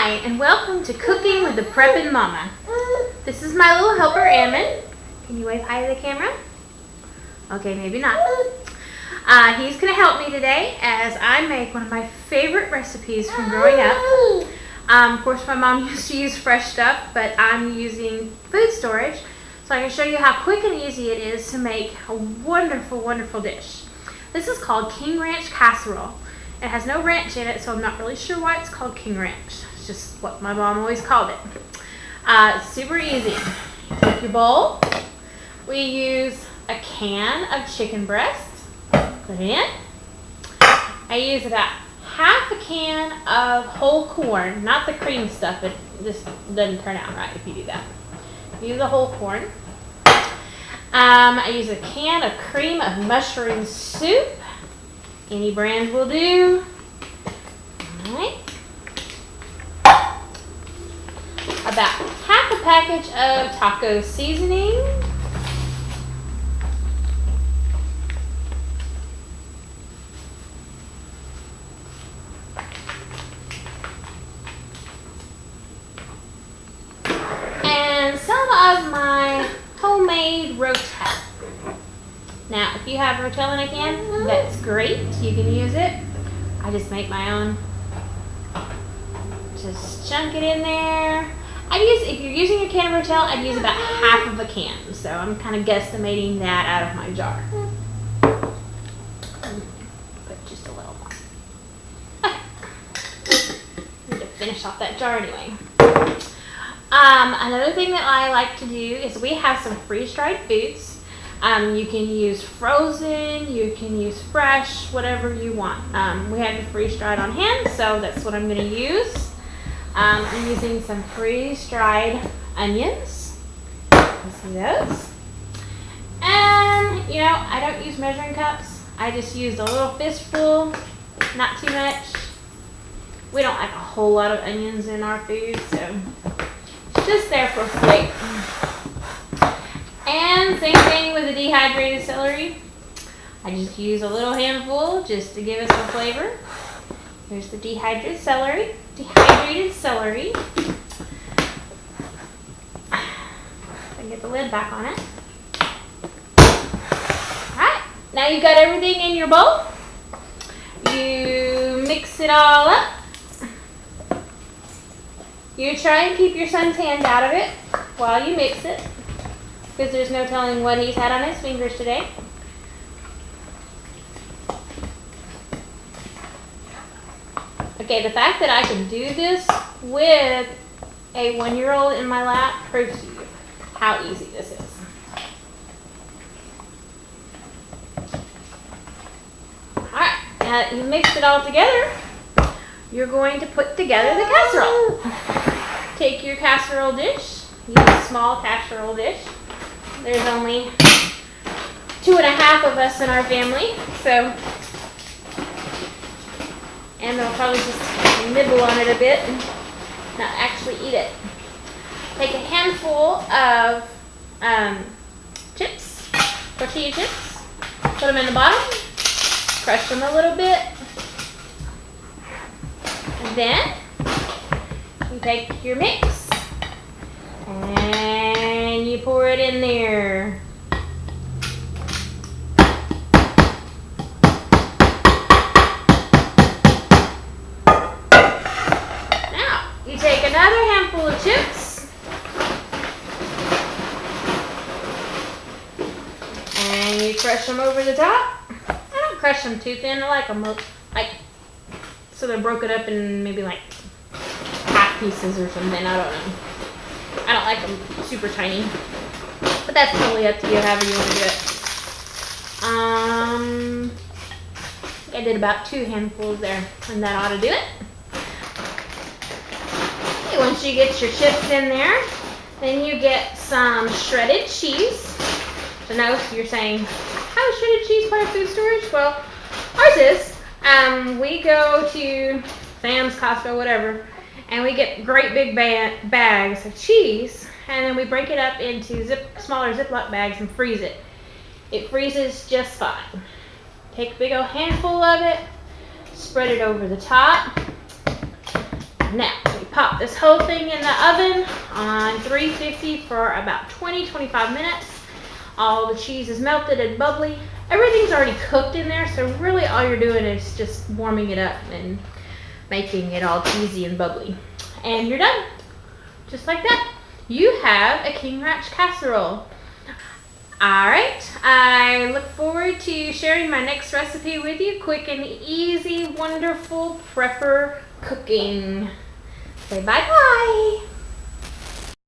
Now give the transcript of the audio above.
Hi, and welcome to Cooking with the Preppin' Mama. This is my little helper, Ammon. Can you wave hi to the camera? Okay, maybe not. He's going to help me today as I make one of my favorite recipes from growing up. Of course, my mom used to use fresh stuff, but I'm using food storage, so I can show you how quick and easy it is to make a wonderful, wonderful dish. This is called King Ranch Casserole. It has no ranch in it, so I'm not really sure why it's called King Ranch. It's just what my mom always called it. It's super easy. Take your bowl. We use a can of chicken breast. Put it in. I use about half a can of whole corn, not the cream stuff. It just doesn't turn out right if you do that. Use the whole corn. I use a can of cream of mushroom soup. Any brand will do. Alright. About half a package of taco seasoning. And some of my homemade rotel. Now, if you have rotel in a can, that's great. You can use it. I just make my own. Just chunk it in there. If you're using a can of rotel, I'd use about half of a can. So I'm kind of guesstimating that out of my jar. Put just a little more. Need to finish off that jar anyway. Another thing that I like to do is we have some freeze-dried foods. You can use frozen, you can use fresh, whatever you want. We have the freeze-dried on hand, so that's what I'm going to use. I'm using some freeze-dried onions. You see those? And, I don't use measuring cups. I just used a little fistful, not too much. We don't like a whole lot of onions in our food, so it's just there for flavor. And same thing with the dehydrated celery. I just use a little handful just to give us some flavor. Here's the dehydrated celery. And get the lid back on it. Alright, now you've got everything in your bowl. You mix it all up. You try and keep your son's hands out of it while you mix it, because there's no telling what he's had on his fingers today. Okay, the fact that I can do this with a 1-year-old in my lap proves to you how easy this is. Alright, now that you've mixed it all together, you're going to put together the casserole. Take your casserole dish, use a small casserole dish. There's only 2.5 of us in our family, so, and they'll probably just nibble on it a bit and not actually eat it. Take a handful of chips, tortilla chips, put them in the bottom, crush them a little bit, and then you take your mix and you pour it in there. Now, you take another handful of chips and you crush them over the top. I don't crush them too thin. I like them so they're broken up in maybe like half pieces or something. I don't know. I don't like them super tiny, but that's totally up to you, however you want to do it. I think I did about 2 handfuls there, and that ought to do it. Okay, once you get your chips in there, then you get some shredded cheese. So now you're saying, how is shredded cheese part of food storage? Well, ours is. We go to Sam's, Costco, whatever, and we get great big bags of cheese, and then we break it up into smaller Ziploc bags and freeze it. It freezes just fine. Take a big old handful of it, spread it over the top. Now, we Pop this whole thing in the oven on 350 for about 20-25 minutes. All the cheese is melted and bubbly. Everything's already cooked in there, so really all you're doing is just warming it up and making it all cheesy and bubbly. And you're done. Just like that. You have a King Ranch casserole. Alright, I look forward to sharing my next recipe with you. Quick and easy, wonderful prepper cooking. Say bye-bye.